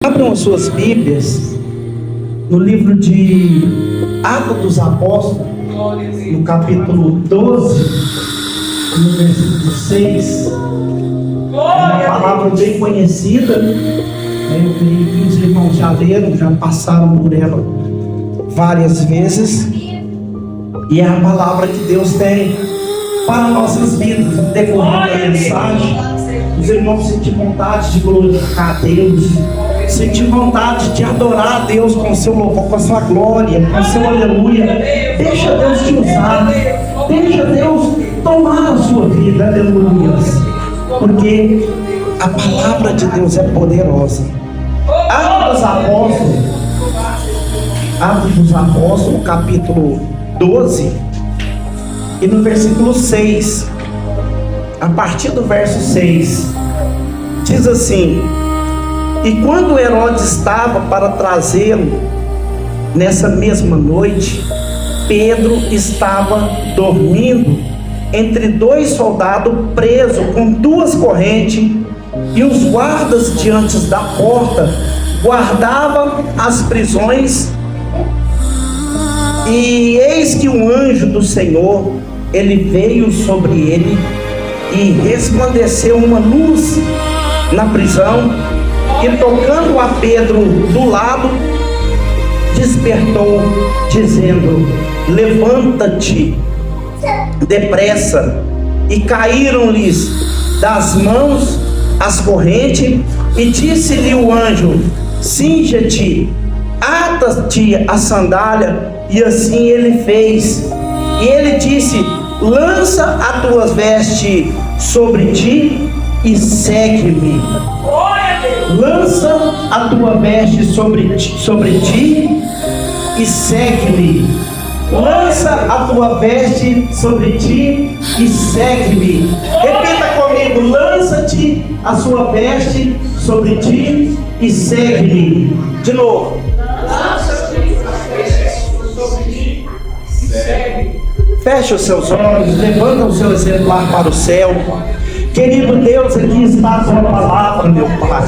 Abram as suas Bíblias no livro de Atos dos Apóstolos, no capítulo 12, no versículo 6. É uma palavra bem conhecida, eu creio que os irmãos já leram, já passaram por ela várias vezes, e é a palavra que Deus tem para nossas vidas. No decorrer da mensagem, os irmãos sentem vontade de glorificar a Deus, sentir vontade de adorar a Deus com o seu louvor, com a sua glória, com o seu aleluia. Deixa Deus te usar, deixa Deus tomar a sua vida, aleluia, porque a palavra de Deus é poderosa. Atos dos Apóstolos, capítulo 12, e no versículo 6, a partir do verso 6, diz assim: e quando Herodes estava para trazê-lo, nessa mesma noite, Pedro estava dormindo entre dois soldados presos com duas correntes, e os guardas diante da porta guardavam as prisões. E eis que um anjo do Senhor, ele veio sobre ele, e resplandeceu uma luz na prisão, e tocando a Pedro do lado, despertou, dizendo: levanta-te depressa. E caíram-lhes das mãos as correntes, e disse-lhe o anjo: cinge-te, ata-te a sandália. E assim ele fez. E ele disse: lança a tua veste sobre ti e segue-me. Lança a tua veste sobre ti e segue-me. Lança a tua veste sobre ti e segue-me. Repita comigo: lança-te a sua veste sobre ti e segue-me. De novo. Lança-te a veste sobre ti e segue-me. Feche os seus olhos, levanta o seu exemplar para o céu. Querido Deus, aqui está a sua palavra, meu Pai.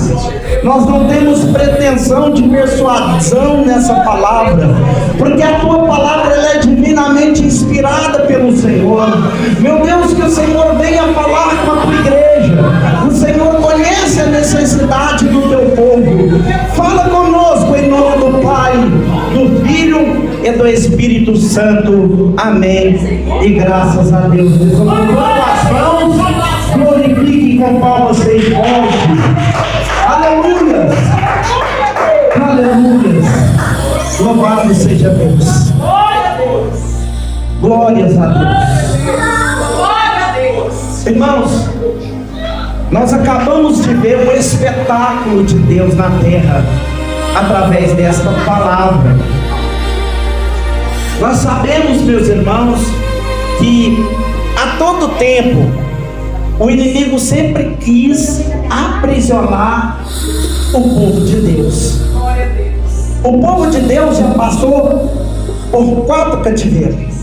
Nós não temos pretensão de persuasão nessa palavra, porque a tua palavra ela é divinamente inspirada pelo Senhor. Meu Deus, que o Senhor venha falar com a tua igreja. O Senhor conhece a necessidade do teu povo. Fala conosco em nome do Pai, do Filho e do Espírito Santo. Amém. E graças a Deus. Glorifique com palmas bem forte. Aleluia. Aleluia. Louvado seja Deus. Glórias a Deus. Irmãos, nós acabamos de ver o espetáculo de Deus na terra através desta palavra. Nós sabemos, meus irmãos, que a todo tempo o inimigo sempre quis aprisionar o povo de Deus. O povo de Deus já passou por 4 cativeiros.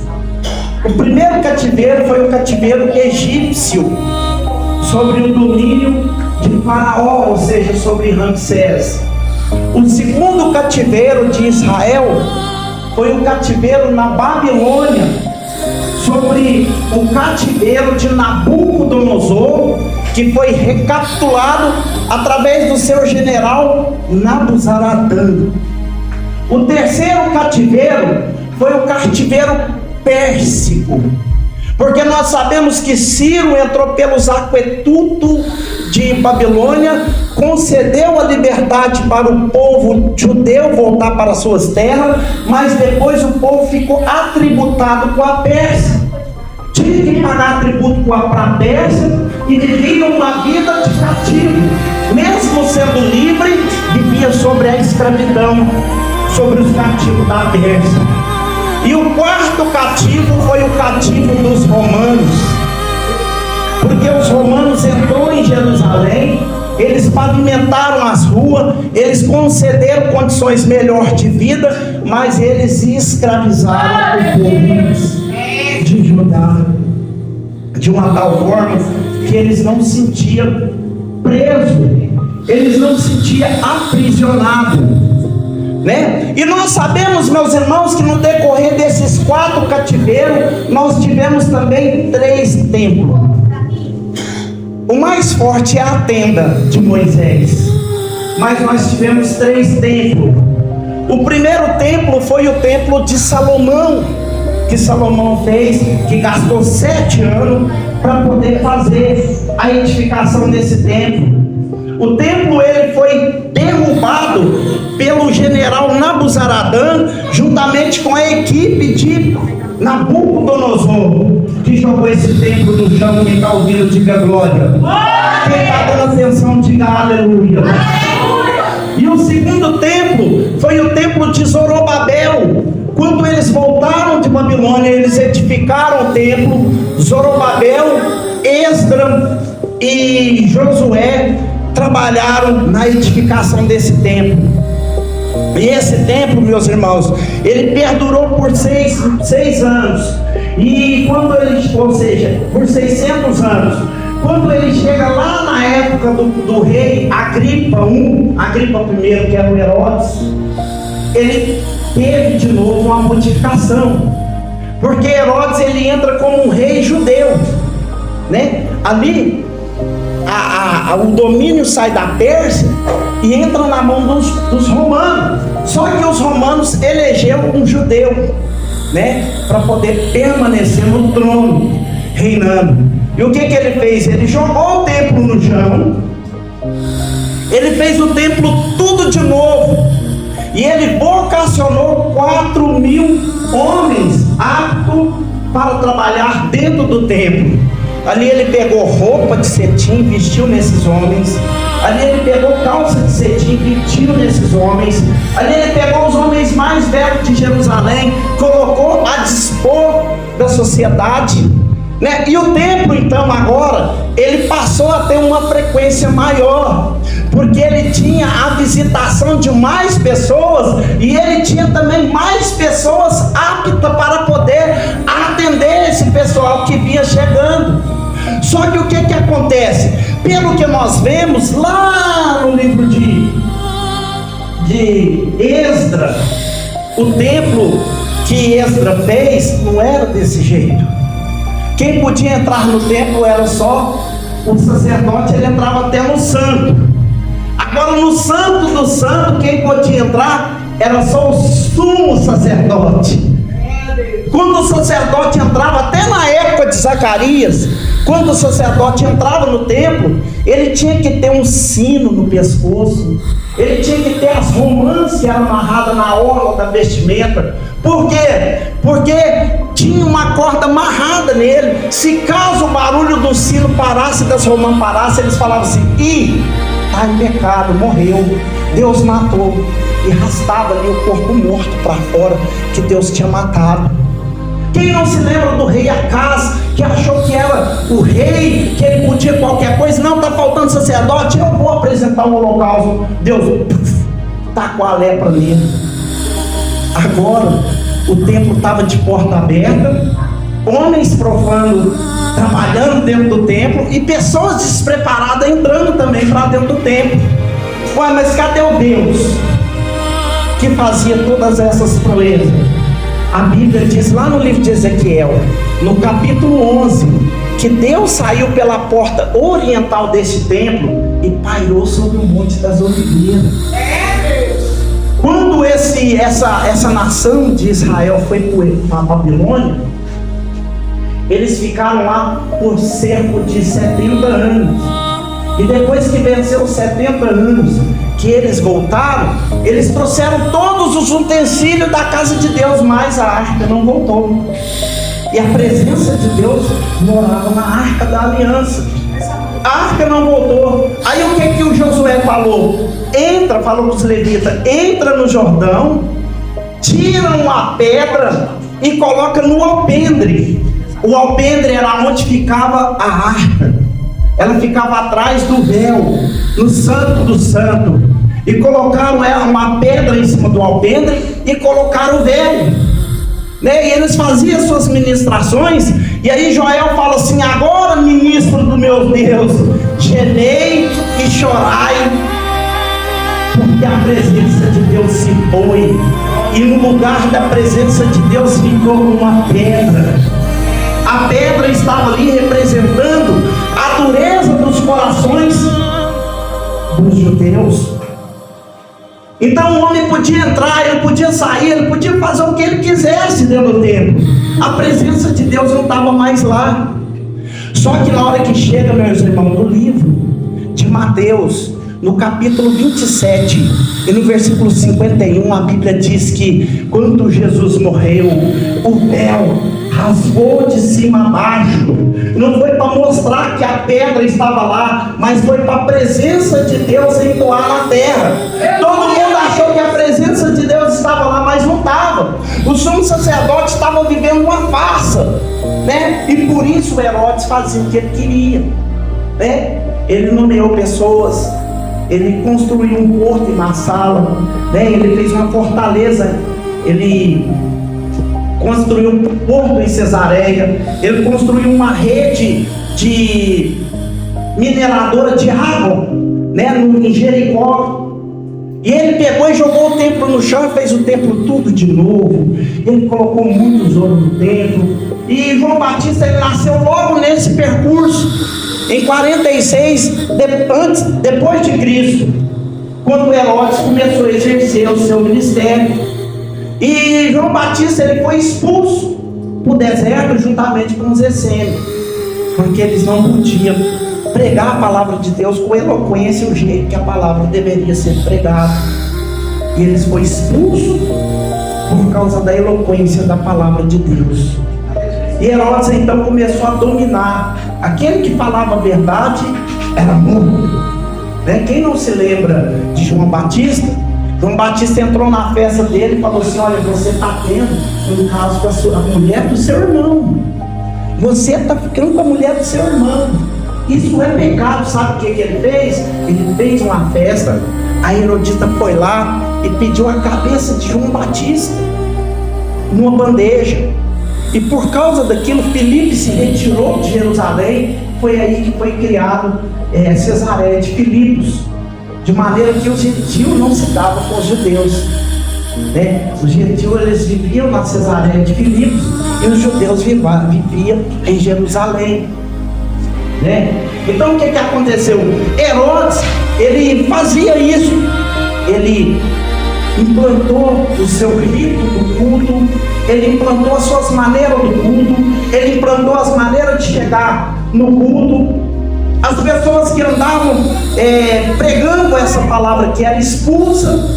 O primeiro cativeiro foi o cativeiro egípcio, sobre o domínio de Faraó, ou seja, sobre Ramsés. O segundo cativeiro de Israel foi o cativeiro na Babilônia, sobre o cativeiro de Nabucodonosor, que foi recapitulado através do seu general Nabuzaradã. O terceiro cativeiro foi o cativeiro pérsico, porque nós sabemos que Ciro entrou pelos aquedutos de Babilônia, concedeu a liberdade para o povo judeu voltar para suas terras, mas depois o povo ficou atributado com a Pérsia, tinha que pagar tributo para a Pérsia e vivia uma vida de cativo. Mesmo sendo livre, vivia sobre a escravidão, sobre os cativos da Pérsia. E o quarto cativo foi o cativo dos romanos, porque os romanos entrou em Jerusalém, eles pavimentaram as ruas, eles concederam condições melhores de vida, mas eles escravizaram o povo de Judá de uma tal forma que eles não se sentiam presos, eles não se sentiam aprisionados, né? E nós sabemos, meus irmãos, que no decorrer desses 4 cativeiros, nós tivemos também 3 templos. O mais forte é a tenda de Moisés, mas nós tivemos 3 templos. O primeiro templo foi o templo de Salomão, que Salomão fez, que gastou 7 anos para poder fazer a edificação desse templo. O templo ele foi derrubado pelo general Nabuzaradã, juntamente com a equipe de Nabucodonosor, que jogou esse templo no chão. Quem está ouvindo, diga glória. Quem está dando atenção, diga aleluia. E o segundo templo foi o templo de Zorobabel. Quando eles voltaram de Babilônia, eles edificaram o templo. Zorobabel, Esdras e Josué trabalharam na edificação desse templo. E esse templo, meus irmãos, ele perdurou por 6 anos. E quando ele, ou seja, por 600 anos, quando ele chega lá na época do rei Agripa I, que era o Herodes, ele teve de novo uma modificação, porque Herodes ele entra como um rei judeu, né? Ali o domínio sai da Pérsia e entra na mão dos romanos. Só que os romanos elegeram um judeu, né, para poder permanecer no trono, reinando. E o que ele fez? Ele jogou o templo no chão, ele fez o templo tudo de novo, e ele vocacionou 4.000 homens aptos para trabalhar dentro do templo. Ali ele pegou roupa de cetim, vestiu nesses homens. Ali ele pegou calça de cetim, vestiu nesses homens. Ali ele pegou os homens mais velhos de Jerusalém, colocou a dispor da sociedade, né? E o templo então agora, ele passou a ter uma frequência maior, porque ele tinha a visitação de mais pessoas, e ele tinha também mais pessoas aptas para poder atender esse pessoal que vinha chegando. Só que o que acontece? Pelo que nós vemos lá no livro de Esdras, o templo que Esdras fez não era desse jeito. Quem podia entrar no templo era só o sacerdote, ele entrava até no santo. Agora no santo do santo, quem podia entrar era só o sumo sacerdote. Quando o sacerdote entrava, até na época de Zacarias, quando o sacerdote entrava no templo, ele tinha que ter um sino no pescoço, ele tinha que ter as romãs que eram amarradas na orla da vestimenta. Por quê? Porque tinha uma corda amarrada nele. Se caso o barulho do sino parasse, das romãs parasse, eles falavam assim: ih, está em pecado, morreu, Deus matou. E arrastava ali o corpo morto para fora, que Deus tinha matado. Quem não se lembra do rei Acaz, que achou que era o rei, que ele podia qualquer coisa? Não, está faltando sacerdote, eu vou apresentar um holocausto. Deus tacou a lepra nele. Agora o templo estava de porta aberta, homens profanos trabalhando dentro do templo e pessoas despreparadas entrando também para dentro do templo. Ué, mas cadê o Deus que fazia todas essas proezas? A Bíblia diz lá no livro de Ezequiel, no capítulo 11, que Deus saiu pela porta oriental deste templo e pairou sobre o Monte das Oliveiras. Quando essa nação de Israel foi para a Babilônia, eles ficaram lá por cerca de 70 anos. E depois que venceu os 70 anos, que eles voltaram, eles trouxeram todos os utensílios da casa de Deus, mas a arca não voltou. E a presença de Deus morava na arca da aliança. A arca não voltou. Aí o que o Josué falou? Falou para os levitas: entra no Jordão, tira uma pedra e coloca no alpendre. O alpendre era onde ficava a arca. Ela ficava atrás do véu, no santo do santo. E colocaram uma pedra em cima do alpendre e colocaram o véu, né? E eles faziam suas ministrações. E aí Joel fala assim: agora, ministro do meu Deus, gemei e chorai porque a presença de Deus se foi, e no lugar da presença de Deus ficou uma pedra. A pedra estava ali representando a dureza dos corações dos judeus. Então o homem podia entrar, ele podia sair, ele podia fazer o que ele quisesse dentro do templo. A presença de Deus não estava mais lá. Só que na hora que chega, meus irmãos, no livro de Mateus, no capítulo 27 e no versículo 51, a Bíblia diz que quando Jesus morreu, o véu rasgou de cima a baixo. Não foi para mostrar que a pedra estava lá, mas foi para a presença de Deus entoar na terra. Todo mundo achou que a presença de Deus estava lá, mas não estava. O sumo sacerdote estava vivendo uma farsa, né? E por isso Herodes fazia o que ele queria, né? Ele nomeou pessoas, ele construiu um porto em Massala, né? Ele fez uma fortaleza, ele construiu um porto em Cesareia, ele construiu uma rede de mineradora de água, né? Em Jericó. E ele pegou e jogou o templo no chão e fez o templo tudo de novo. Ele colocou muitos ouro no templo. E João Batista, ele nasceu logo nesse percurso, em 46 depois de Cristo, quando Herodes começou a exercer o seu ministério. E João Batista, ele foi expulso para o deserto juntamente com os essênios, porque eles não podiam pregar a palavra de Deus com eloquência, o jeito que a palavra deveria ser pregada. E eles foram expulsos por causa da eloquência da palavra de Deus. E Herodes então começou a dominar. Aquele que falava a verdade era morto, né? Quem não se lembra de João Batista? João Batista entrou na festa dele e falou assim: olha, você está tendo um caso com a mulher do seu irmão. Você está ficando com a mulher do seu irmão. Isso é pecado. Sabe o que ele fez? Ele fez uma festa. A Herodita foi lá e pediu a cabeça de João Batista numa bandeja. E por causa daquilo, Filipe se retirou de Jerusalém. Foi aí que foi criado Cesareia de Filipos, de maneira que os gentios não se davam com os judeus, né? Os gentios, eles viviam na Cesareia de Filipos e os judeus viviam em Jerusalém, né? Então o que aconteceu? Herodes, ele fazia isso. Ele implantou o seu rito do culto, ele implantou as suas maneiras do culto, ele implantou as maneiras de chegar no culto. As pessoas que andavam pregando essa palavra que era expulsa.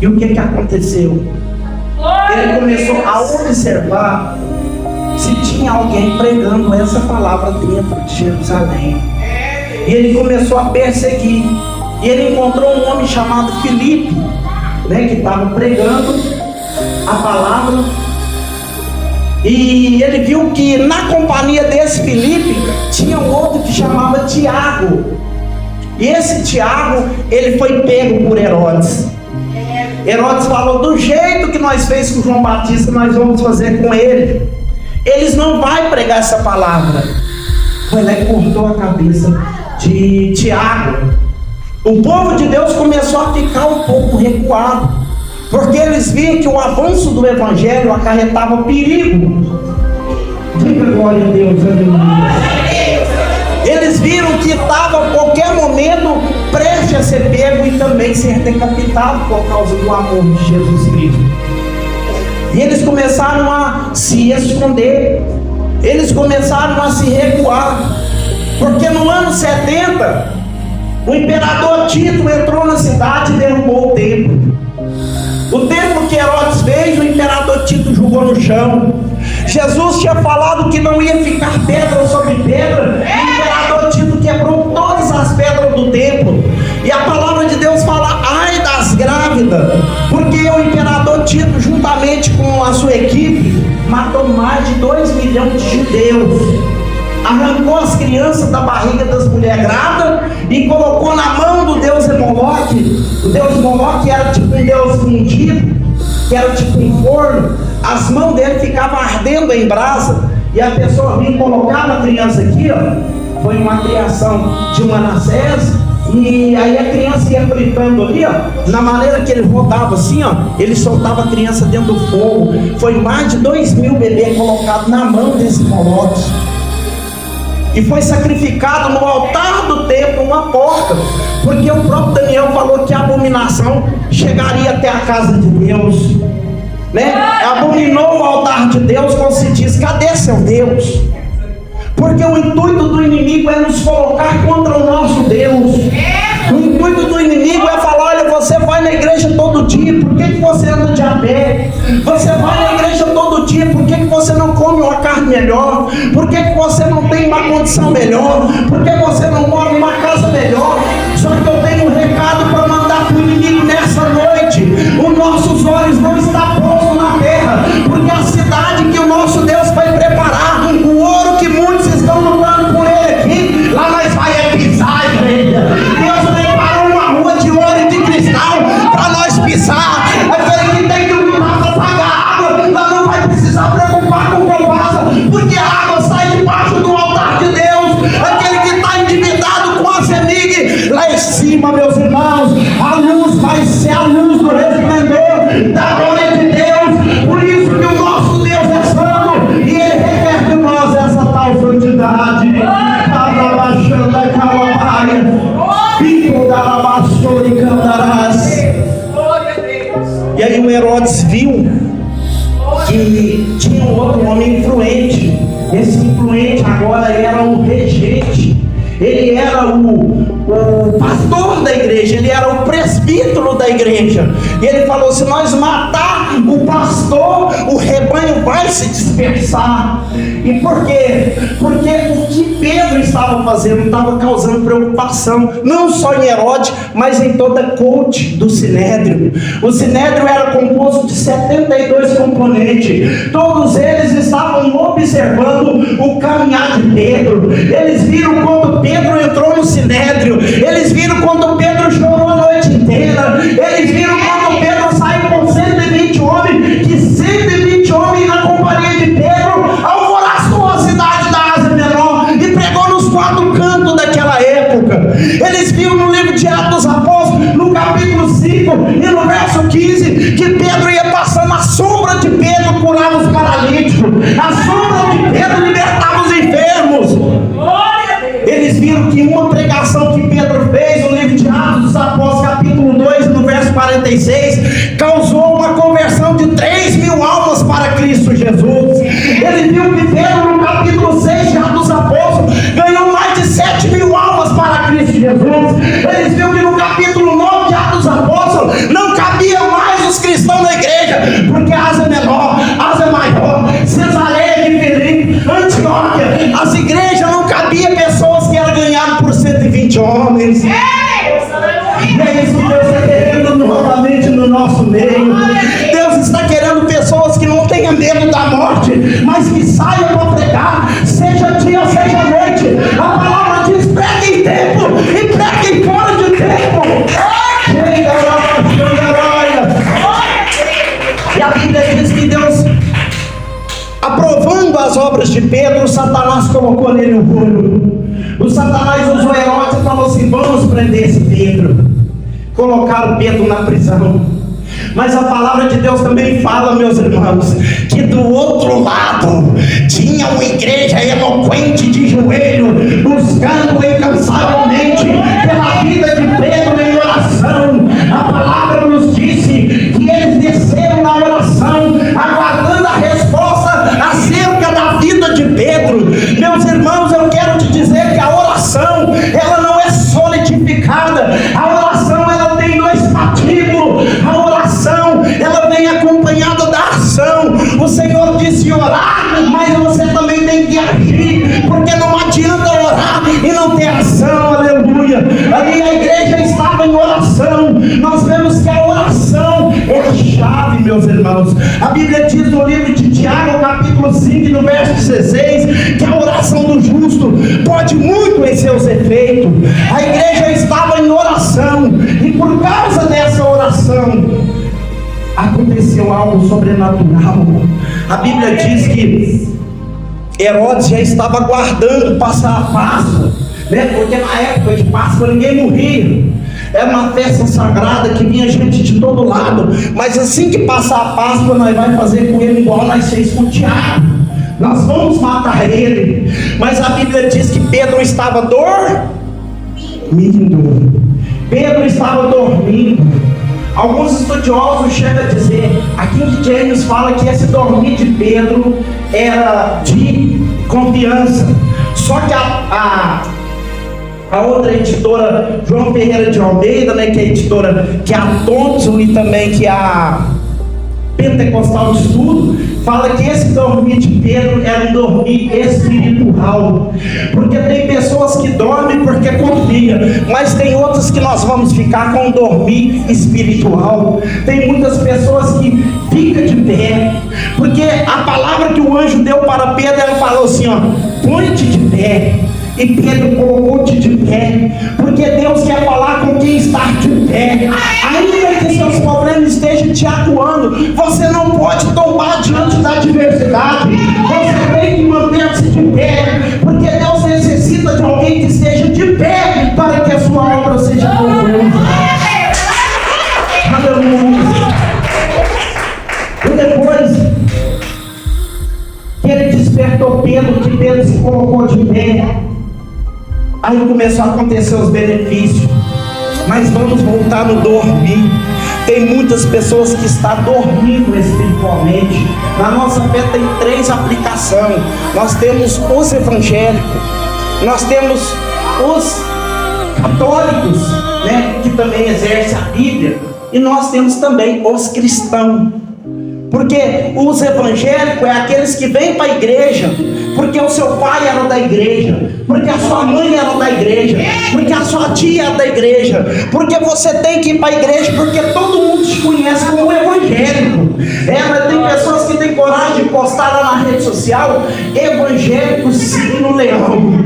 E o que aconteceu? Ele começou a observar se tinha alguém pregando essa palavra dentro de Jerusalém. E ele começou a perseguir. E ele encontrou um homem chamado Filipe, né, que estava pregando a palavra. E ele viu que na companhia desse Filipe tinha um outro que chamava Tiago. E esse Tiago, ele foi pego por Herodes. Herodes falou: do jeito que nós fez com João Batista, nós vamos fazer com ele. Eles não vão pregar essa palavra. Foi lá e cortou a cabeça de Tiago. O povo de Deus começou a ficar um pouco recuado, porque eles viam que o avanço do evangelho acarretava perigo. Diga glória a Deus, aleluia. Eles viram que estava a qualquer momento prestes a ser pego e também ser decapitado por causa do amor de Jesus Cristo. E eles começaram a se esconder, eles começaram a se recuar, porque no ano 70 o imperador Tito entrou na cidade e derrubou o templo. O templo que Herodes fez, o imperador Tito jogou no chão. Jesus tinha falado que não ia ficar pedra sobre pedra. O imperador Tito quebrou todas as pedras do templo. E a palavra de Deus fala: ai das grávidas, porque o imperador Tito, juntamente com a sua equipe, matou mais de 2 milhões de judeus. Arrancou as crianças da barriga das mulheres grávidas e colocou na mão do deus Moloque. O deus Moloque era tipo um deus fundido, que era tipo um forno. As mãos dele ficavam ardendo em brasa, e a pessoa vinha e colocava a criança aqui, ó. Foi uma criação de Manassés, E aí a criança ia gritando ali, ó, na maneira que ele rodava assim, ó, ele soltava a criança dentro do fogo. Foi mais de 2.000 bebês colocados na mão desse molote. E foi sacrificado no altar do templo uma porca, porque o próprio Daniel falou que a abominação chegaria até a casa de Deus, né? Abominou o altar de Deus, como se diz, cadê seu Deus? Porque o intuito do inimigo é nos colocar contra o nosso Deus. O intuito do inimigo é falar: olha, você vai na igreja todo dia, por que você anda de a pé? Você vai na igreja todo dia, por que você não come uma carne melhor? Por que você não tem uma condição melhor? Por que você não mora numa casa melhor? Só que eu tenho um recado para mandar para o inimigo nessa noite: os nossos olhos não estão postos na terra, porque a cidade que o nosso Deus vai preparar, o ouro que muitos estão lutando por ele aqui, lá nós vai pisar, igreja. Deus preparou uma rua de ouro e de cristal para nós pisar. Aquele que tem que lutar para pagar água, lá não vai precisar preocupar com poupança, porque a água sai debaixo do altar de Deus. Aquele que está endividado com a semig, lá em cima, meus irmãos, a luz vai ser a luz do resplendor da glória de Deus. Por isso que o nosso Deus é santo e ele requer de nós essa tal santidade. Abaixando a calabaia, pico da alabaçou e cantarás. E aí o Herodes viu que tinha um outro homem influente. Esse influente agora era o regente. Ele era o pastor da igreja, ele era o presbítero da igreja. E ele falou: se nós matar o pastor, o rebanho vai se dispersar. E por quê? Porque o que Pedro estava fazendo estava causando preocupação, não só em Herodes, mas em toda a corte do Sinédrio. O Sinédrio era composto de 72 componentes. Todos eles estavam observando o caminhar de Pedro. Eles viram quando Pedro entrou no Sinédrio. Eles viram quando Pedro chorou a noite inteira. Eles viram quando Pedro saiu com 120 homens, que 120 homens na companhia de Pedro alvoraçou a cidade da Ásia Menor e pregou nos 4 cantos daquela época. Eles viram no livro de Atos dos Apóstolos, no capítulo 5 e no verso 15, que Pedro ia passando, a sombra de Pedro curava os paralíticos, a sombra de Pedro libertava os enfermos. Eles viram que uma pregação que Pedro fez no livro de Atos dos Apóstolos, capítulo 2, no verso 46, causou uma conversão de 3.000 almas para Cristo Jesus. Ele viu que Pedro, no capítulo 6 de Atos dos Apóstolos, ganhou mais de 7.000 almas para Cristo Jesus. Eles viram que no capítulo 9 de Atos dos Apóstolos não cabia mais os cristãos da igreja, porque a Ásia menor, a Ásia maior, Cesareia de Filipe, Antioquia, as igrejas não cabia pessoas que eram ganhadas por 120 homens. E é isso que Deus está querendo novamente no nosso meio. Deus está querendo pessoas que não tenham medo da morte, mas que saiam para pregar, seja dia, seja noite. A palavra diz: pregue em tempo e pregue fora de tempo. E a Bíblia diz que Deus, aprovando as obras de Pedro, Satanás colocou nele o olho. O Satanás usou Herodes e falou assim: vamos prender esse Pedro. Colocaram Pedro na prisão. Mas a palavra de Deus também fala, meus irmãos, que do outro lado tinha uma igreja eloquente de joelho, buscando incansavelmente pela vida de Pedro em oração. A palavra nos disse que eles desceram na oração, aguardando a resposta acerca da vida de Pedro. Meus irmãos, eu quero te dizer que a oração, ela não é solidificada. A oração, ela tem 2 patíbulos. A oração, ela vem acompanhada da ação. O Senhor disse orar, mas você também tem que agir, porque não adianta orar e não ter ação. Aleluia. Ali a igreja estava em oração. Nós vemos que a oração é a chave, meus irmãos. A Bíblia diz no livro de Tiago, capítulo 5, no verso 16, que a oração do justo pode muito em seus efeitos. A igreja estava em oração, e por causa dessa oração aconteceu algo sobrenatural. A Bíblia diz que Herodes já estava aguardando passo a passo né? Porque na época de Páscoa ninguém morria. Era uma festa sagrada que vinha gente de todo lado. Mas assim que passar a Páscoa, nós vamos fazer com ele igual nós fez com o Tiago. Nós vamos matar ele. Mas a Bíblia diz que Pedro estava dormindo. Pedro estava dormindo. Alguns estudiosos chegam a dizer, a King James fala que esse dormir de Pedro era de confiança. Só que a outra editora, João Ferreira de Almeida, né, que é a editora, que é a Thompson e também que é a Pentecostal de Estudo, fala que esse dormir de Pedro era um dormir espiritual. Porque tem pessoas que dormem porque confiam, mas tem outras que nós vamos ficar com um dormir espiritual. Tem muitas pessoas que ficam de pé, porque a palavra que o anjo deu para Pedro, ela falou assim, ó, põe-te de pé. E Pedro colocou-te de pé, porque Deus quer falar com quem está de pé. Ainda que seus problemas estejam te acuando, você não pode tombar diante da adversidade. Você tem que manter-se de pé, porque Deus necessita de alguém que esteja de pé para que a sua obra seja concluída. Aleluia. E depois que ele despertou Pedro, que Pedro se colocou de pé, aí começou a acontecer os benefícios. Mas vamos voltar no dormir. Tem muitas pessoas que estão dormindo espiritualmente. Na nossa fé tem 3 aplicações. Nós temos os evangélicos, nós temos os católicos, né, que também exercem a Bíblia, e nós temos também os cristãos. Porque os evangélicos é aqueles que vêm para a igreja porque o seu pai era da igreja, porque a sua mãe era da igreja, porque a sua tia era da igreja, porque você tem que ir para a igreja porque todo mundo te conhece como evangélico. Mas tem pessoas que têm coragem de postar lá na rede social: evangélico signo leão,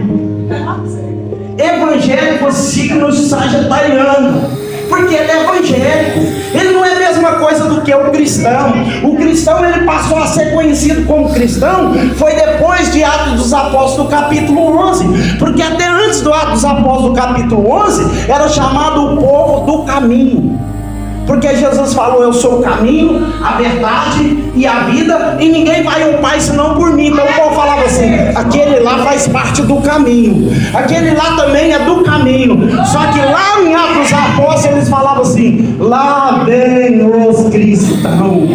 evangélico signo sagitariano. Porque ele é evangélico, ele não é a mesma coisa do que o cristão. O cristão, ele passou a ser conhecido como cristão foi depois de Atos dos Apóstolos capítulo 11, porque até antes do Atos dos Apóstolos capítulo 11 era chamado o povo do caminho, porque Jesus falou: eu sou o caminho, a verdade e a vida, e ninguém vai ao Pai senão por mim. Então o povo falava assim: aquele lá faz parte do caminho, aquele lá também é do caminho. Só que lá em Atos dos Apóstolos eles falavam assim: lá vem os cristãos.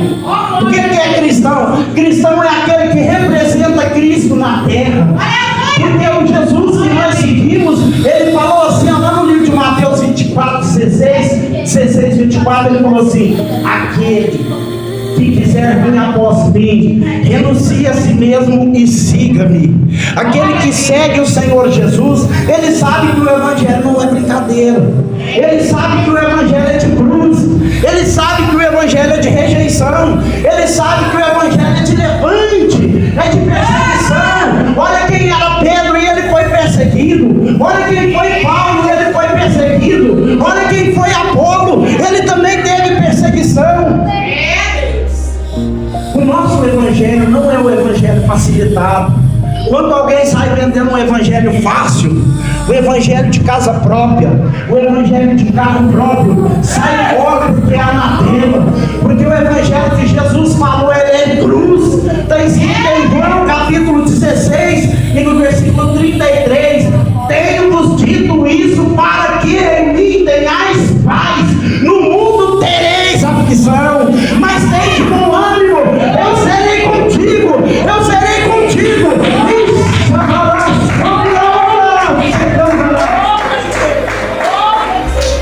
O que é cristão? Cristão é aquele que representa Cristo na terra. Porque o Jesus que nós seguimos, ele falou assim, lá no livro de Mateus 24, 16, 24, ele falou assim: aquele que quiser vir após mim, renuncie a si mesmo e siga-me. Aquele que segue o Senhor Jesus, ele sabe que o evangelho não é brincadeira, ele sabe que o evangelho é de cruz, ele sabe que o evangelho é de rejeição, ele sabe que o evangelho é de levante, é de perseguição. Olha quem era Pedro e ele foi perseguido. Olha quem foi Paulo e ele foi perseguido. Olha quem foi Apolo, ele também teve perseguição. O nosso evangelho não é o evangelho facilitado. Quando alguém sai vendendo um evangelho fácil, o evangelho de casa própria, o evangelho de carro próprio, sai fora porque é anatema. Porque o evangelho que Jesus falou, ele é cruz. Está escrito em João capítulo 16 e no versículo 33: tenho-vos dito isso para que em mim tenhais paz. No mundo tereis aflição, mas tende bom ânimo, eu serei contigo, eu serei contigo.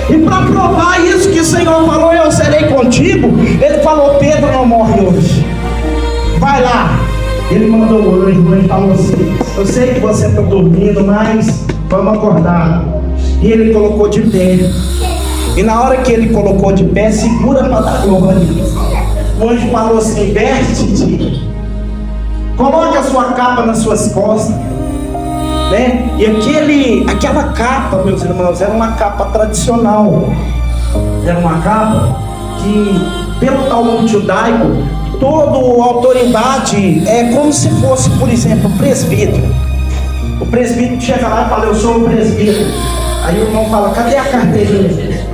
E para provar isso que o Senhor falou: eu serei contigo, ele falou: Pedro não morre hoje, vai lá. Ele mandou o anjo falou assim: eu sei que você está dormindo, mas vamos acordar. E ele colocou de pé. E na hora que ele colocou de pé, segura para dar glória. O anjo falou assim: veste-te, coloque a sua capa nas suas costas, né? E aquela capa, meus irmãos, era uma capa tradicional. Era uma capa que, pelo Talmud judaico, toda autoridade é como se fosse, por exemplo, presbítero. O presbítero chega lá e fala: eu sou o presbítero. Aí o irmão fala: cadê a carteirinha?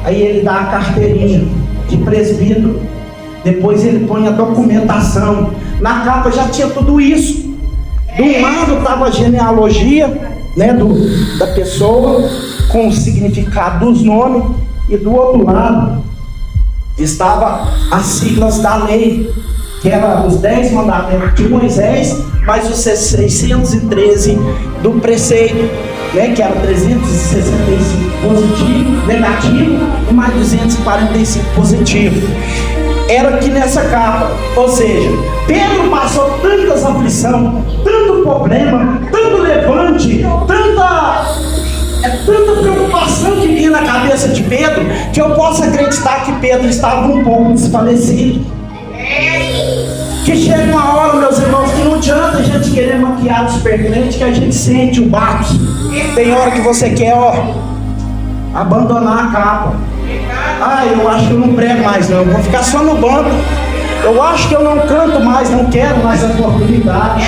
Aí ele dá a carteirinha de presbítero. Depois ele põe a documentação. Na capa já tinha tudo isso. Do lado estava a genealogia, né, da pessoa, com o significado dos nomes. E do outro lado estava as siglas da lei, que eram os 10 mandamentos de Moisés, mais os 613 do preceito, né, que era 365 positivo, negativo, e mais 245 positivo. Era aqui nessa capa. Ou seja, Pedro passou tantas aflições, tanto problema, tanto levante, tanta preocupação que vinha na cabeça de Pedro, que eu posso acreditar que Pedro estava um pouco desfalecido. Que chega uma hora, meus irmãos, que não adianta a gente querer maquiar os permanentes, que a gente sente o baque. Tem hora que você quer, abandonar a capa. Eu acho que eu não prego mais não, eu vou ficar só no banco. Eu acho que eu não canto mais, não quero mais a oportunidade.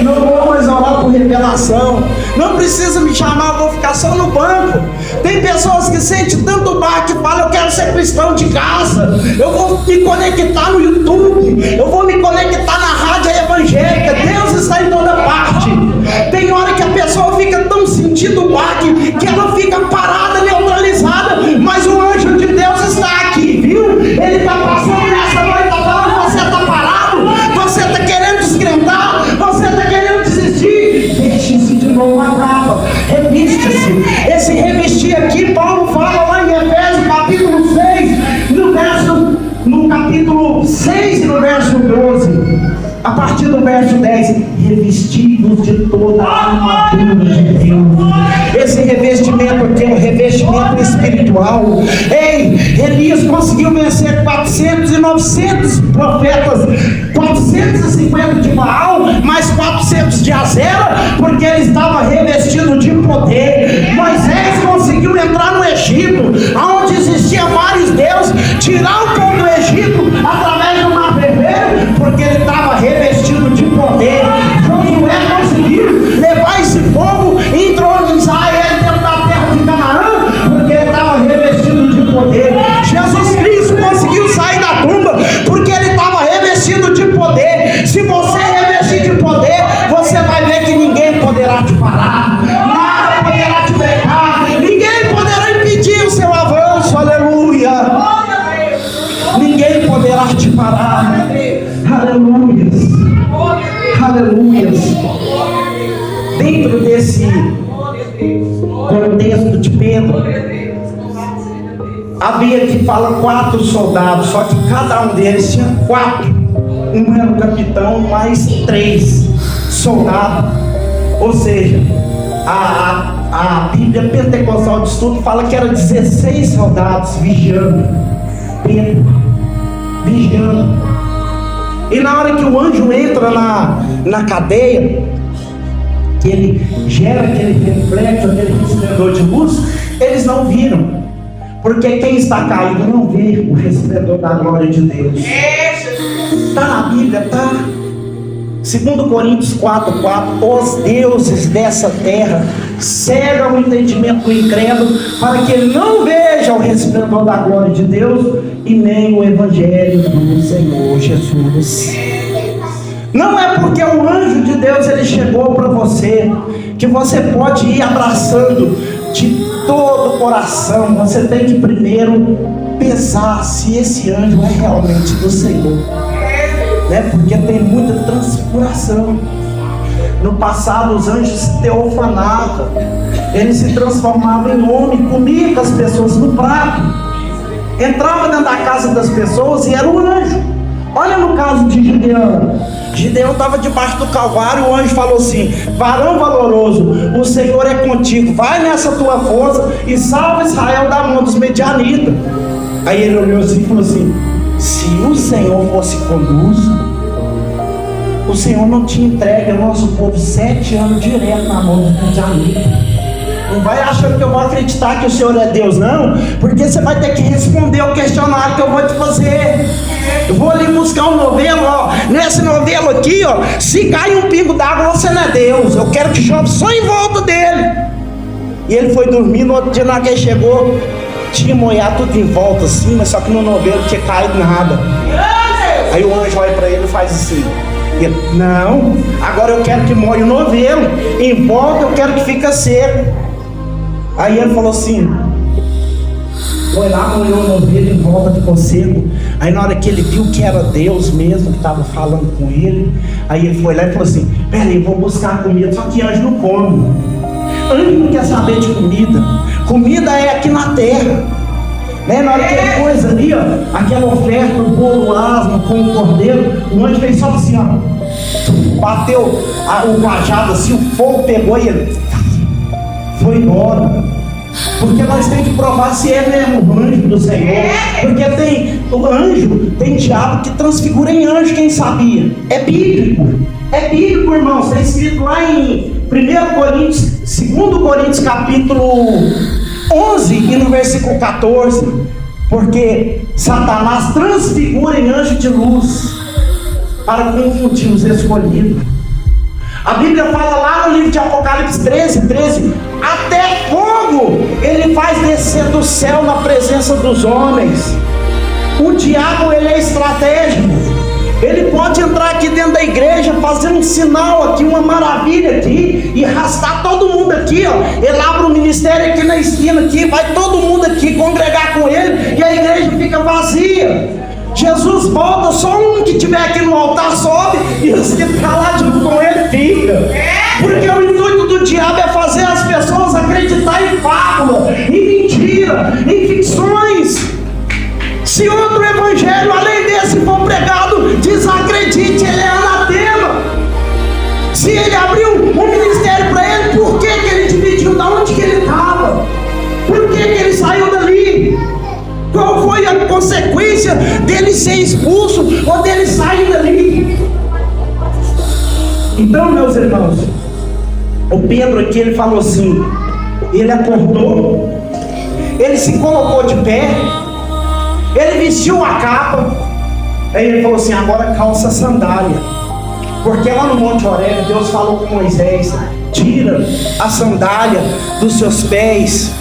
Não vou mais orar por revelação. Não precisa me chamar, eu vou ficar só no banco. Tem pessoas que sentem tanto baque que falam: eu quero ser cristão de casa. Eu vou me conectar no YouTube. Eu vou me conectar na rádio evangélica. Deus está em toda parte. Tem hora que a pessoa fica tão sentindo o baque que ela fica parada, neutralizada. Mas o anjo de Deus está aqui, viu? Ele está passando nessa noite, está falando: você está parado? Você está querendo descrentar? Você está querendo desistir? Deixe-se de novo na capa. Reviste-se. Esse revestir aqui, Paulo fala lá em Efésios capítulo 6, no capítulo 6 e no verso 12. A partir do verso 10, revestidos de toda a armadura de Deus. Esse revestimento aqui é um revestimento espiritual. Elias conseguiu vencer 400 e 900 profetas, 450 de Baal, mais 400 de Azera, porque ele estava revestido de poder. Moisés conseguiu entrar no Egito, onde existia vários deuses, tirar o povo do Egito através do mar vermelho, porque ele estava revestido de poder. Josué conseguiu levar esse povo e entronizar ele dentro da terra de Canaã, porque ele estava revestido de poder. Jesus Cristo conseguiu sair da tumba, porque ele estava revestido de poder. Se você revestir de poder, você vai ver que ninguém poderá te parar, nada poderá te pegar, ninguém poderá impedir o seu avanço. Aleluia! Ninguém poderá te parar. Aleluias. Aleluias. Dentro desse contexto de Pedro, havia que fala 4 soldados, só que cada um deles tinha 4. Um era o capitão, mais 3 soldados. Ou seja, a Bíblia Pentecostal de Estudo fala que eram 16 soldados vigiando Pedro, vigiando. E na hora que o anjo entra na cadeia, que ele gera aquele reflexo, aquele resplendor de luz, eles não viram, porque quem está caído não vê o resplendor da glória de Deus. Está na Bíblia, tá? 2 Coríntios 4:4, os deuses dessa terra cegam o entendimento do incrédulo, para que ele não veja o resplendor da glória de Deus e nem o evangelho do Senhor Jesus. Não é porque o anjo de Deus ele chegou para você que você pode ir abraçando de todo o coração. Você tem que primeiro pensar se esse anjo é realmente do Senhor, né? Porque tem muita transfiguração. No passado os anjos se teofanavam, eles se transformavam em homem, comiam com as pessoas no prato, entrava dentro da casa das pessoas e era um anjo. Olha no caso de Gideão. Gideão estava debaixo do Calvário, o anjo falou assim: varão valoroso, o Senhor é contigo, vai nessa tua força e salva Israel da mão dos medianitas. Aí ele olhou assim e falou assim: se o Senhor fosse conosco, o Senhor não tinha entregue ao nosso povo 7 anos direto na mão dos medianitas. Não vai achando que eu vou acreditar que o Senhor é Deus, não, porque você vai ter que responder o questionário que eu vou te fazer. Eu vou ali buscar um novelo, ó. Nesse novelo aqui, ó, se cai um pingo d'água, você não é Deus. Eu quero que chove só em volta dele. E ele foi dormir. No outro dia, na hora que ele chegou, tinha molhado tudo em volta assim, mas só que no novelo não tinha caído nada. Aí o anjo olha para ele e faz assim. Ele, não, agora eu quero que molhe o novelo. Em volta eu quero que fique seco. Aí ele falou assim, foi lá, molhou o novelo, em volta ficou seco. Aí na hora que ele viu que era Deus mesmo que estava falando com ele, aí ele foi lá e falou assim, peraí, vou buscar comida. Só que anjo não come. Anjo não quer saber de comida. Comida é aqui na terra, né? Na hora que ele pôs ali, ó, aquela oferta, o bolo asno com o cordeiro, o anjo fez só assim, ó, bateu o cajado assim, o fogo pegou e ele foi embora. Porque nós temos que provar se é mesmo o anjo do Senhor. Porque o anjo, tem diabo que transfigura em anjo, quem sabia? É bíblico, irmão. Está escrito lá em 2 Coríntios capítulo 11 e no versículo 14. Porque Satanás transfigura em anjo de luz para confundir os escolhidos. A Bíblia fala lá no livro de Apocalipse 13, até fogo ele faz descer do céu na presença dos homens. O diabo, ele é estratégico. Ele pode entrar aqui dentro da igreja, fazer um sinal aqui, uma maravilha aqui, e arrastar todo mundo aqui, ó. Ele abre um ministério aqui na esquina aqui, vai todo mundo aqui congregar com ele, e a igreja fica vazia. Jesus volta, só um que estiver aqui no altar sobe, e os que estão lá junto com ele fica. Porque o intuito do diabo é fazer as pessoas acreditar em fábula, em mentira, em ficções. Se outro evangelho além desse for pregado, desacredite, ele é anatema. Se ele abriu um ministério para ele, por que ele dividiu? Da onde que ele estava? Por que ele saiu dali? Qual foi a consequência dele ser expulso ou dele sair dali? Então, meus irmãos, o Pedro aqui, ele falou assim, ele acordou, ele se colocou de pé, ele vestiu a capa, aí ele falou assim, agora calça a sandália. Porque lá no Monte Horebe, Deus falou com Moisés, tira a sandália dos seus pés.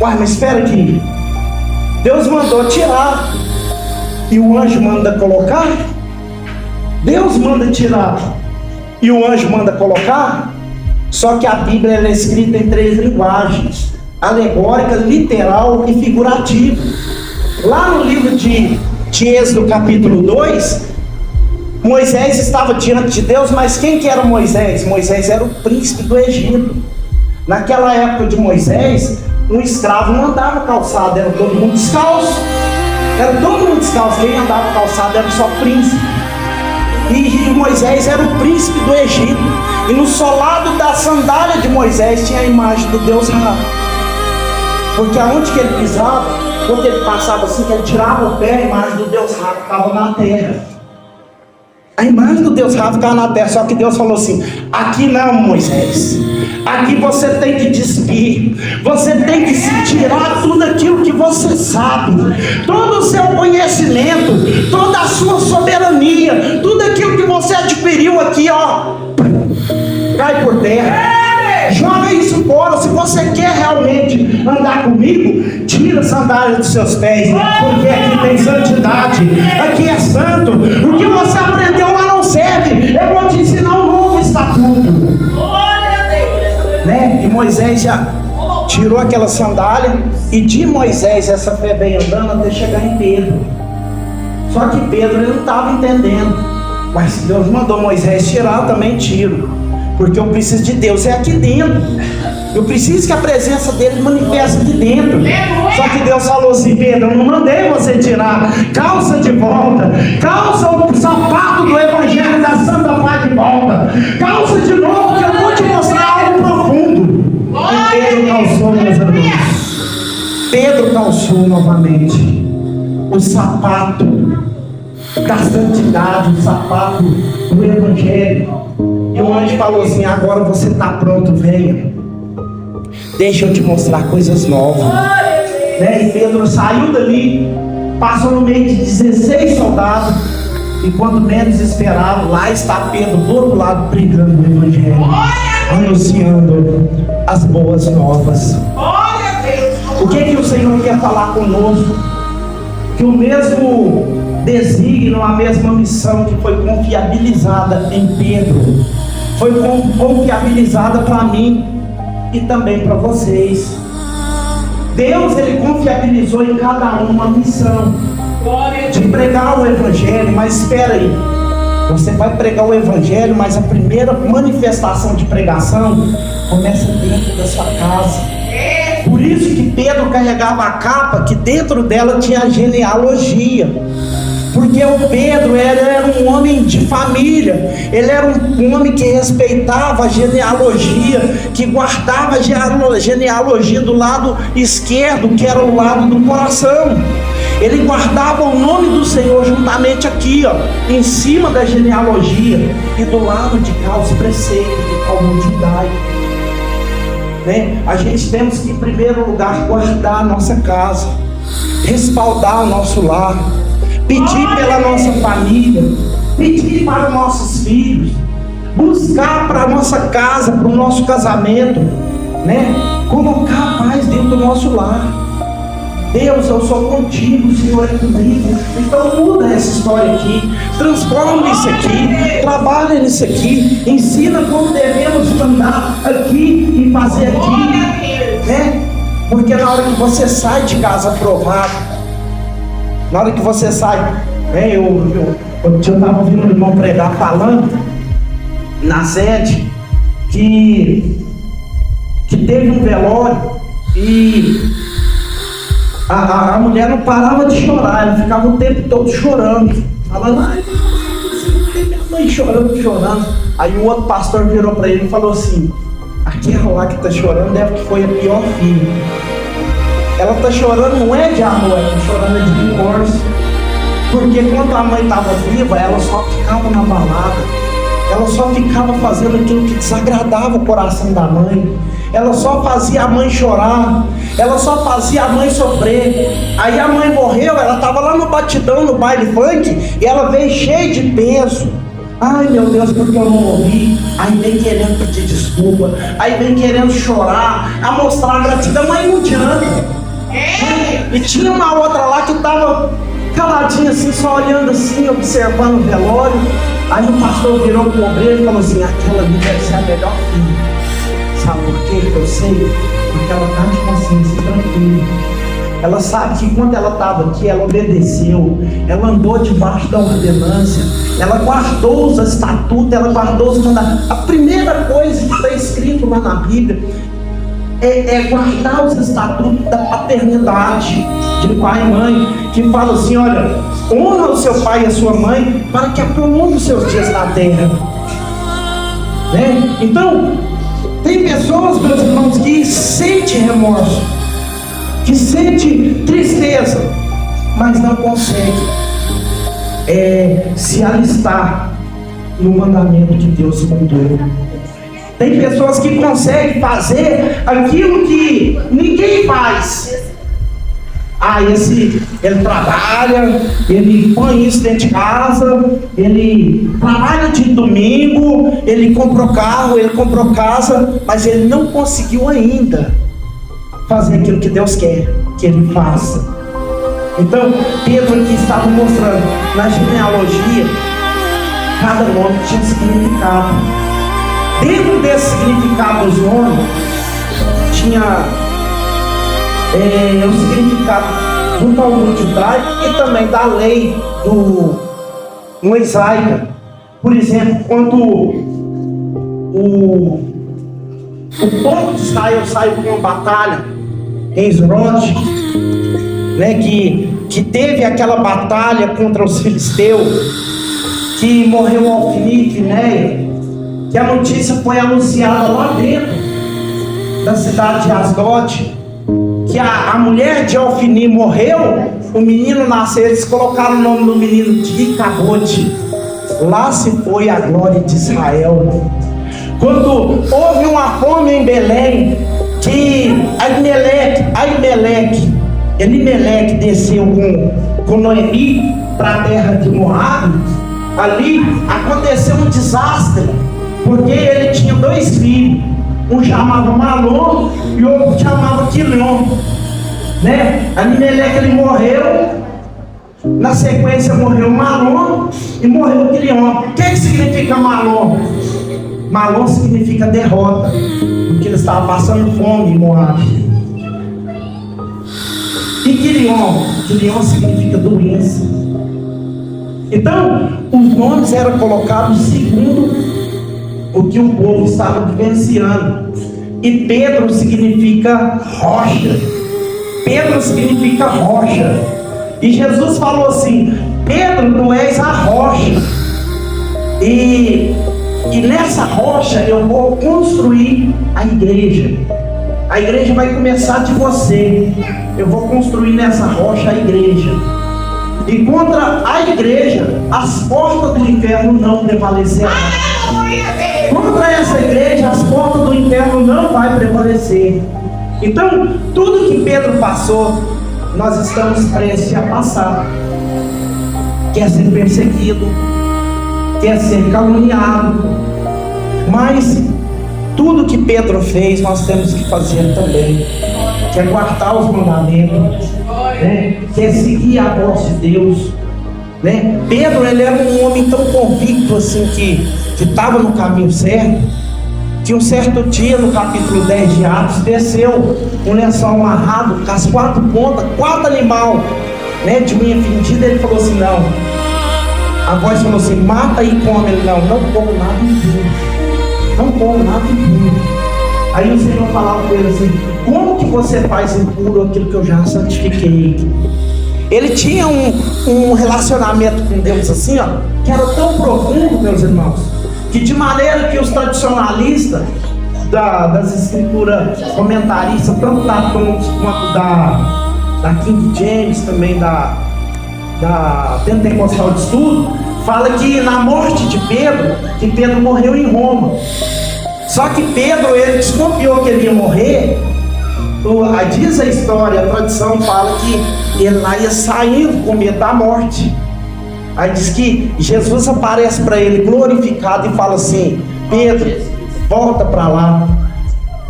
Uai, mas espera aqui, Deus mandou tirar e o anjo manda colocar? Deus manda tirar e o anjo manda colocar? Só que a Bíblia ela é escrita em 3 linguagens: alegórica, literal e figurativa. Lá no livro de Êxodo capítulo 2, Moisés estava diante de Deus, mas quem que era Moisés? Moisés era o príncipe do Egito. Naquela época de Moisés, um escravo não andava calçado, era todo mundo descalço. Era todo mundo descalço, quem andava calçado era só príncipe. E Moisés era o príncipe do Egito. E no solado da sandália de Moisés tinha a imagem do Deus Ra. Porque aonde que ele pisava, quando ele passava assim, que ele tirava o pé, a imagem do Deus Ra ficava na terra. A imagem do Deus Ra ficava na terra. Só que Deus falou assim, aqui não, Moisés, aqui você tem que despir, você tem que se tirar tudo aquilo que você sabe, todo o seu conhecimento, toda a sua soberania, tudo aquilo que você adquiriu aqui, ó, cai por terra. Joga isso fora. Se você quer realmente andar comigo, tira a sandália dos seus pés, porque aqui tem santidade, aqui é santo. O que você aprendeu lá não serve. Eu vou te ensinar um novo estatuto, né? E Moisés já tirou aquela sandália, e de Moisés essa fé vem andando até chegar em Pedro. Só que Pedro ele não estava entendendo. Mas se Deus mandou Moisés tirar, eu também tiro. Porque eu preciso de Deus, é aqui dentro. Eu preciso que a presença dele manifeste aqui dentro. Só que Deus falou assim, Pedro, eu não mandei você tirar. Calça de volta. Calça o sapato do Evangelho da Santa Paz de volta. Calça de novo, que eu vou te mostrar algo profundo. E Pedro calçou, meus irmãos. Pedro calçou novamente o sapato da santidade, o sapato do Evangelho. E o anjo falou assim, agora você está pronto, venha. deixa eu te mostrar coisas novas. Né? E Pedro saiu dali, passou no meio de 16 soldados, e quando menos esperavam, lá está Pedro do outro lado pregando o evangelho, anunciando as boas novas. O que o Senhor quer falar conosco? Que o mesmo desígnio, a mesma missão que foi confiabilizada em Pedro, foi confiabilizada para mim e também para vocês. Deus, Ele confiabilizou em cada um uma missão de pregar o Evangelho. Mas espera aí, você vai pregar o Evangelho, mas a primeira manifestação de pregação começa dentro da sua casa. Por isso que Pedro carregava a capa, que dentro dela tinha a genealogia. Porque o Pedro era um homem de família, ele era um homem que respeitava a genealogia, que guardava a genealogia do lado esquerdo, que era o lado do coração. Ele guardava o nome do Senhor juntamente aqui, ó, em cima da genealogia, e do lado de cá os preceitos do Talmud judaico. Né? A gente temos que, em primeiro lugar, guardar a nossa casa, respaldar o nosso lar, pedir pela nossa família, pedir para os nossos filhos, buscar para a nossa casa, para o nosso casamento, né? Colocar paz dentro do nosso lar. Deus, eu sou contigo, o Senhor é comigo. Então muda essa história aqui, transforma isso aqui, trabalha nisso aqui, ensina como devemos andar aqui e fazer aqui, né? Porque na hora que você sai de casa aprovado, na hora que você sai, né? Eu estava ouvindo o irmão pregar falando na sede que teve um velório e a mulher não parava de chorar, ela ficava o tempo todo chorando, falando, ai, minha mãe chorando. Aí o outro pastor virou para ele e falou assim: aquela lá que está chorando deve que foi a pior filha. Ela está chorando não é de amor, ela está chorando de remorso. Porque quando a mãe estava viva, ela só ficava na balada, ela só ficava fazendo aquilo que desagradava o coração da mãe, ela só fazia a mãe chorar, ela só fazia a mãe sofrer. Aí a mãe morreu, ela estava lá no batidão, no baile funk, e ela veio cheia de peso. Ai meu Deus, porque eu não morri. Aí vem querendo pedir desculpa, aí vem querendo chorar, a mostrar a gratidão, mas não adianta. E tinha uma outra lá que estava caladinha assim, só olhando assim, observando o velório. Aí o pastor virou pro obreiro e falou assim: aquela ali deve ser a melhor filha. Sabe por quê que eu sei? Porque ela está de consciência tranquila. Ela sabe que quando ela estava aqui, ela obedeceu, ela andou debaixo da ordenância, ela guardou os estatutos, ela guardou os mandamentos. A primeira coisa que está escrito lá na Bíblia é guardar os estatutos da paternidade de pai e mãe, que fala assim: olha, honra o seu pai e a sua mãe para que prolongue os seus dias na terra, né? Então tem pessoas, meus irmãos, que sentem remorso, que sentem tristeza, mas não conseguem se alistar no mandamento que Deus mandou. Tem pessoas que conseguem fazer aquilo que ninguém faz. Ele trabalha, ele põe isso dentro de casa, ele trabalha de domingo, ele comprou carro, ele comprou casa, mas ele não conseguiu ainda fazer aquilo que Deus quer que ele faça. Então, Pedro aqui estava mostrando, na genealogia, cada nome tinha um significado. Dentro desse significado dos nomes, tinha o significado do Talmud judaico e também da lei mosaica. Por exemplo, quando o povo de Israel saiu com uma batalha em Esrote, né, que teve aquela batalha contra os filisteus, que morreu Ofni e Finéia, que a notícia foi anunciada lá dentro da cidade de Asdod, que a mulher de Ofni morreu, o menino nasceu, eles colocaram o nome do menino de Icabote. Lá se foi a glória de Israel. Quando houve uma fome em Belém, que Elimelec desceu com Noemi para a terra de Moabe, ali aconteceu um desastre, porque ele tinha 2 filhos, um chamava Malom e o outro chamava Quilion, né? Elimelec ele morreu, na sequência morreu Malom e morreu Quilion. O que significa Malom? Malom significa derrota, porque ele estava passando fome em Moabe. E Quilion significa doença. Então, os nomes eram colocados segundo o que o povo estava vivenciando. E Pedro significa rocha. Pedro significa rocha. E Jesus falou assim: Pedro, tu és a rocha. E nessa rocha eu vou construir a igreja. A igreja vai começar de você. Eu vou construir nessa rocha a igreja. E contra a igreja, as portas do inferno não prevalecerão. Contra essa igreja, as portas do inferno não vai prevalecer. Então, tudo que Pedro passou, nós estamos prestes a passar. Quer ser perseguido, quer ser caluniado, mas tudo que Pedro fez, nós temos que fazer também. Quer guardar os mandamentos, né? Quer seguir a voz de Deus, né? Pedro, ele era um homem tão convicto assim, que estava no caminho certo, que um certo dia, no capítulo 10 de Atos, desceu um lençol amarrado com as 4 pontas, 4 animal, né, de unha fendida. Ele falou assim: não. A voz falou assim: mata e come. Ele: não como nada impuro, não como nada impuro. Aí o Senhor falava com ele assim: como que você faz impuro aquilo que eu já santifiquei? Ele tinha um relacionamento com Deus assim, ó, que era tão profundo, meus irmãos, que de maneira que os tradicionalistas das escrituras comentaristas, tanto da Thomas quanto da King James, também da Pentecostal de Estudo, fala que na morte de Pedro, que Pedro morreu em Roma. Só que Pedro, ele desconfiou que ele ia morrer. Diz a história, a tradição fala que ele lá ia saindo com medo da morte. Aí diz que Jesus aparece para ele glorificado e fala assim: Pedro, volta para lá.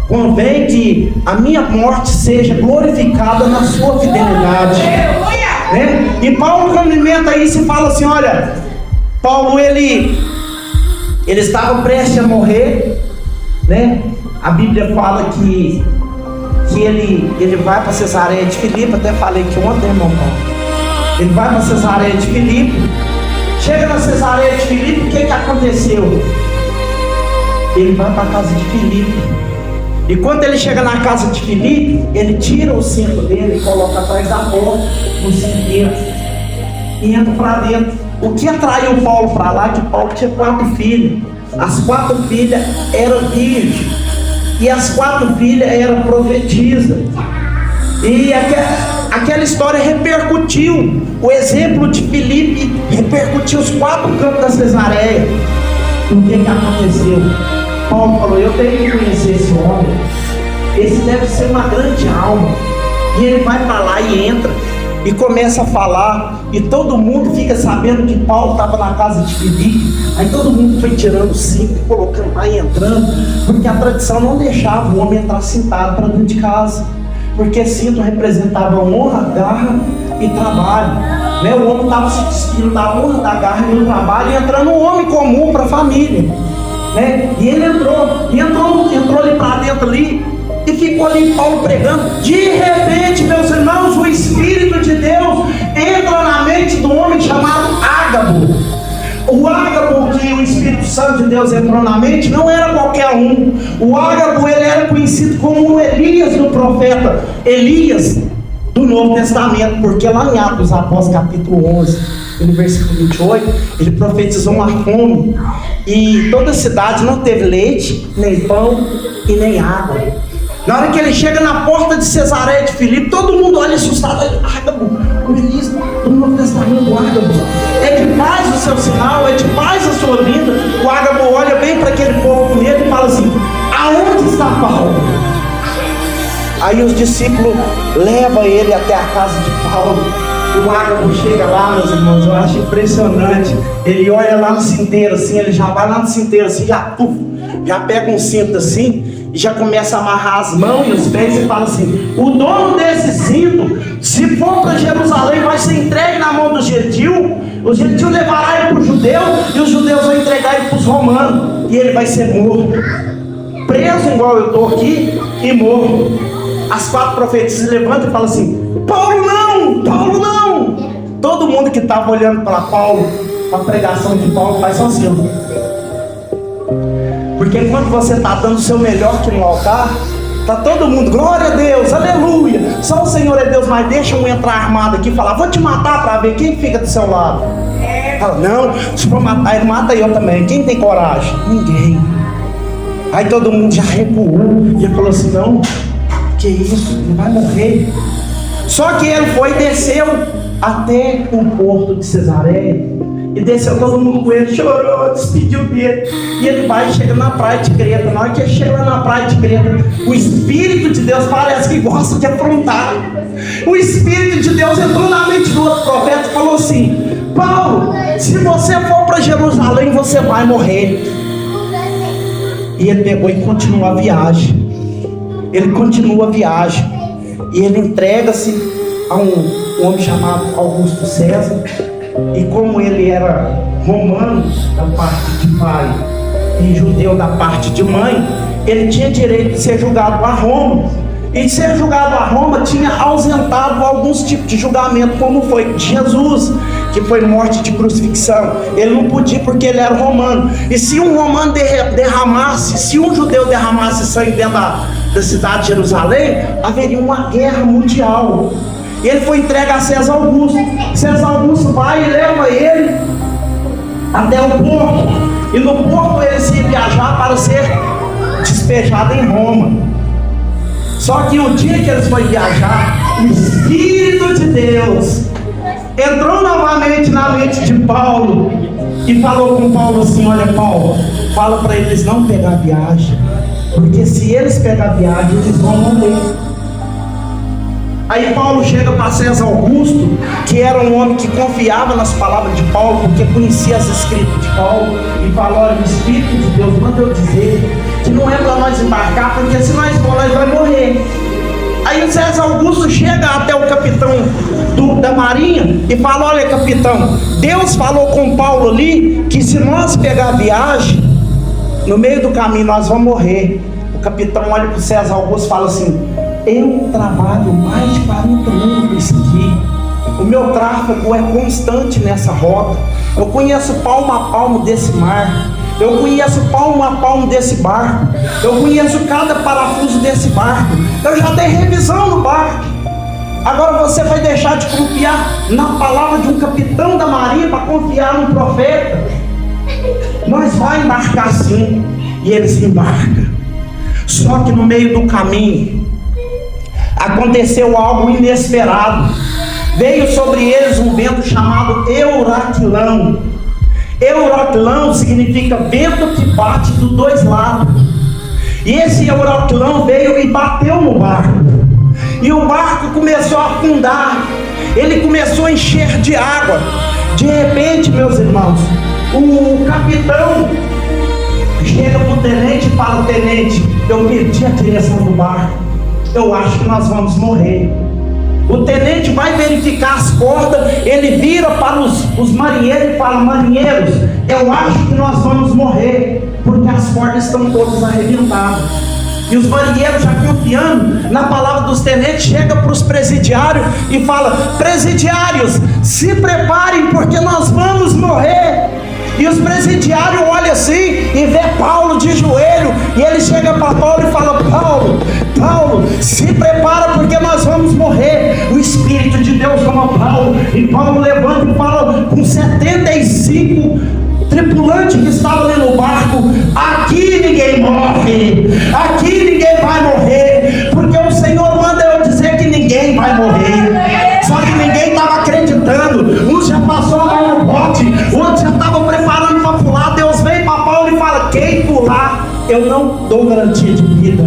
Convém que a minha morte seja glorificada na sua fidelidade, né? E Paulo complementa isso e fala assim: olha, Paulo ele estava prestes a morrer, né? A Bíblia fala que ele vai para Cesareia de Filipe. Até falei que ontem, irmão Paulo, ele vai para Cesareia de Filipe. Chega na Cesareia de Filipe, o que aconteceu? Ele vai para a casa de Filipe. E quando ele chega na casa de Filipe, ele tira o cinto dele e coloca atrás da porta o cinto e entra para dentro. O que atraiu Paulo para lá? Que Paulo tinha 4 filhas. As 4 filhas eram virgens. E as 4 filhas eram profetisas. E aquela história repercutiu. O exemplo de Filipe repercutiu os 4 cantos da Cesareia. O que aconteceu? Paulo falou: eu tenho que conhecer esse homem. Esse deve ser uma grande alma. E ele vai para lá e entra e começa a falar. E todo mundo fica sabendo que Paulo estava na casa de Filipe. Aí todo mundo foi tirando o cinto, colocando lá e entrando, porque a tradição não deixava o homem entrar sentado para dentro de casa, porque cinto representava honra, garra e trabalho, né? O homem estava se despindo da honra, da garra e do trabalho e entrando um homem comum para a família, né? E ele entrou ali para dentro ali e ficou ali Paulo pregando. De repente, meus irmãos, o Espírito de Deus entra na mente do homem chamado Ágabo. O Ágabo que o Espírito Santo de Deus entrou na mente não era qualquer um. O Ágabo, ele era conhecido como o Elias do profeta Elias do Novo Testamento, porque lá em Atos dos Apóstolos capítulo 11, no versículo 28, ele profetizou uma fome e toda a cidade não teve leite, nem pão e nem água. Na hora que ele chega na porta de Cesareia de Filipe, todo mundo olha assustado. Ágabo, o Elias do Novo Testamento, o Ágabo. É de paz o seu sinal, é de paz a sua vinda. O Ágabo olha bem para aquele povo com medo e fala assim: aonde está Paulo? Aí os discípulos levam ele até a casa de Paulo. O ágapo chega lá, meus irmãos, eu acho impressionante. Ele olha lá no cinteiro assim, ele já vai lá no cinteiro assim, já pega um cinto assim e já começa a amarrar as mãos e os pés e fala assim: o dono desse cinto, se for para Jerusalém, vai ser entregue na mão dos gentios. Os gentios levarão ele para os judeus e os judeus vão entregar ele para os romanos, e ele vai ser morto, preso igual eu estou aqui, e morto. As 4 profetisas levantam e falam assim: Paulo não, Paulo não. Todo mundo que estava olhando para Paulo, para a pregação de Paulo, faz só assim, porque enquanto você está dando o seu melhor aqui no altar, está todo mundo, glória a Deus, aleluia, só o Senhor é Deus. Mas deixa um entrar armado aqui e falar: vou te matar para ver quem fica do seu lado. Fala: não, se for matar ele, mata eu também. Quem tem coragem? Ninguém. Aí todo mundo já recuou, já falou assim: não, que isso, ele vai morrer. Só que ele foi e desceu até o porto de Cesareia, e desceu todo mundo com ele, chorou, despediu dele, e ele vai e chega na praia de Creta. Na hora que ele chega na praia de Creta, o Espírito de Deus parece que gosta de afrontar. O Espírito de Deus entrou na mente do outro profeta e falou assim: Paulo, se você for para Jerusalém, você vai morrer. E ele pegou e continuou a viagem. Ele continua a viagem, e ele entrega-se a um homem chamado Augusto César. E como ele era romano da parte de pai e judeu da parte de mãe, ele tinha direito de ser julgado a Roma. E ser julgado a Roma tinha ausentado alguns tipos de julgamento, como foi de Jesus, que foi morte de crucifixão. Ele não podia porque ele era romano. E se um romano derramasse, se um judeu derramasse sangue dentro da cidade de Jerusalém, haveria uma guerra mundial. E ele foi entregue a César Augusto. César Augusto vai e leva ele até o porto. E no porto ele se viajar para ser despejado em Roma. Só que o dia que eles foram viajar, o Espírito de Deus entrou novamente na mente de Paulo e falou com Paulo assim: olha, Paulo, fala para eles não pegar a viagem, porque se eles pegar a viagem, eles vão morrer. Aí Paulo chega para César Augusto, que era um homem que confiava nas palavras de Paulo, porque conhecia as escritas de Paulo, e fala: olha, o Espírito de Deus manda eu dizer que não é para nós embarcar, porque se nós for, nós vamos morrer. Aí o César Augusto chega até o capitão da marinha e fala: olha, capitão, Deus falou com Paulo ali que se nós pegar a viagem, no meio do caminho nós vamos morrer. O capitão olha para o César Augusto e fala assim: eu trabalho mais de 40 anos nisso aqui. O meu tráfego é constante nessa rota. Eu conheço palmo a palmo desse mar. Eu conheço palmo a palmo desse barco. Eu conheço cada parafuso desse barco. Eu já dei revisão no barco. Agora você vai deixar de confiar na palavra de um capitão da marinha para confiar num profeta? Nós vamos embarcar sim. E eles embarcam. Só que no meio do caminho aconteceu algo inesperado. Veio sobre eles um vento chamado Euraquilão. Euraquilão significa vento que bate dos dois lados. E esse Euraquilão veio e bateu no barco. E o barco começou a afundar. Ele começou a encher de água. De repente, meus irmãos, o capitão chega para o tenente e fala: tenente, eu perdi a direção do barco. Eu acho que nós vamos morrer. O tenente vai verificar as cordas. Ele vira para os marinheiros e fala: marinheiros, eu acho que nós vamos morrer, porque as cordas estão todas arrebentadas. E os marinheiros, já confiando na palavra dos tenentes, chega para os presidiários e fala: presidiários, se preparem, porque nós vamos morrer. E os presidiários olham assim e vê Paulo de joelho, e ele chega para Paulo e fala: Paulo, se prepara, porque nós vamos morrer. O Espírito de Deus toma Paulo, e Paulo levanta e fala com 75 tripulantes que estavam ali no barco: aqui ninguém morre, aqui ninguém vai morrer, porque o Senhor manda eu dizer que ninguém vai morrer. Só que ninguém estava acreditando. Uns já passou a mão no bote, outros já estavam preparando para pular. Deus vem para Paulo e fala: quem pular, eu não dou garantia de vida.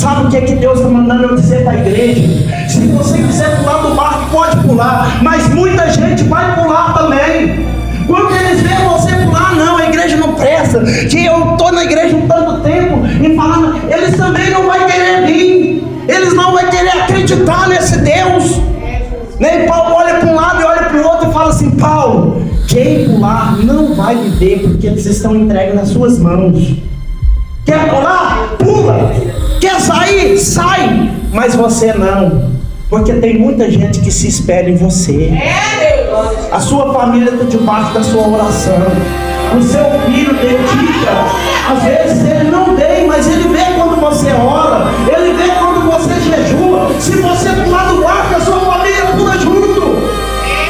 Sabe o que é que Deus está mandando eu dizer para a igreja? Se você quiser pular do barco, pode pular, mas muita gente vai pular também. Quando eles veem você pular, não, a igreja não presta, que eu estou na igreja um tanto tempo e falando, eles também não vão querer vir, eles não vão querer acreditar nesse Deus. Nem Paulo olha para um lado e olha para o outro e fala assim: Paulo, quem pular não vai viver, porque eles estão entregues nas suas mãos. Quer pular? Pula. Quer sair? Sai. Mas você não, porque tem muita gente que se espera em você. A sua família está debaixo da sua oração. O seu filho dedica. Às vezes ele não vem, mas ele vê quando você ora. Ele vê quando você jejua. Se você pular do barco, a sua família pula junto.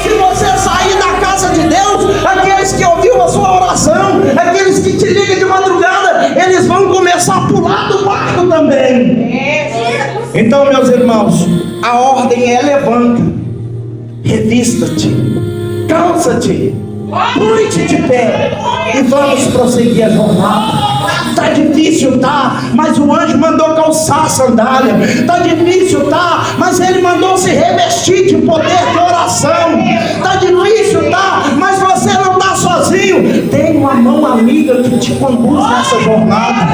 Se você sair da casa de Deus, aqueles que ouviram a sua oração, aqueles que te ligam de madrugada, eles vão começar a pular do barco também. Então, meus irmãos, a ordem é: levanta, revista-te, calça-te, põe-te de pé e vamos prosseguir a jornada. Tá difícil, tá? Mas o anjo mandou calçar a sandália. Tá difícil, tá? Mas ele mandou se revestir de poder de oração. Tá difícil, tá? Mas você não tá sozinho. Tem uma mão amiga que te conduz nessa jornada.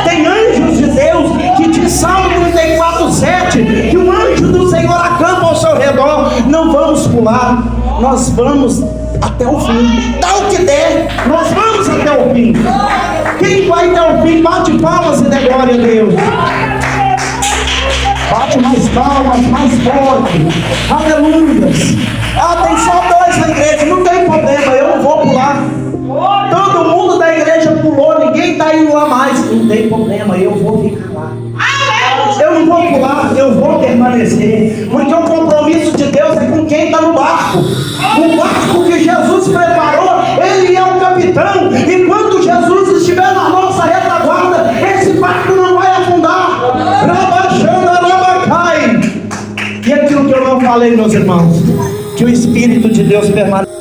Tem anjos de Deus que diz Salmo 34:7 que o anjo do Senhor acampa ao seu redor. Não vamos pular, nós vamos até o fim. Dá o que der, nós vamos até o fim. Quem vai até o fim, bate palmas e dê glória a Deus. Bate mais palmas, mais forte. Aleluia. Tem só dois na igreja, não tem problema, eu não vou pular. Todo mundo da igreja pulou, ninguém está indo lá mais. Não tem problema, eu vou ficar lá. Eu não vou pular, eu vou permanecer. Porque o compromisso de Deus é com quem está no barco. O barco que Jesus preparou, ele é o capitão. E quando Jesus estiver na nossa retaguarda, esse barco não vai afundar. E aquilo que eu não falei, meus irmãos, que o Espírito de Deus permanece.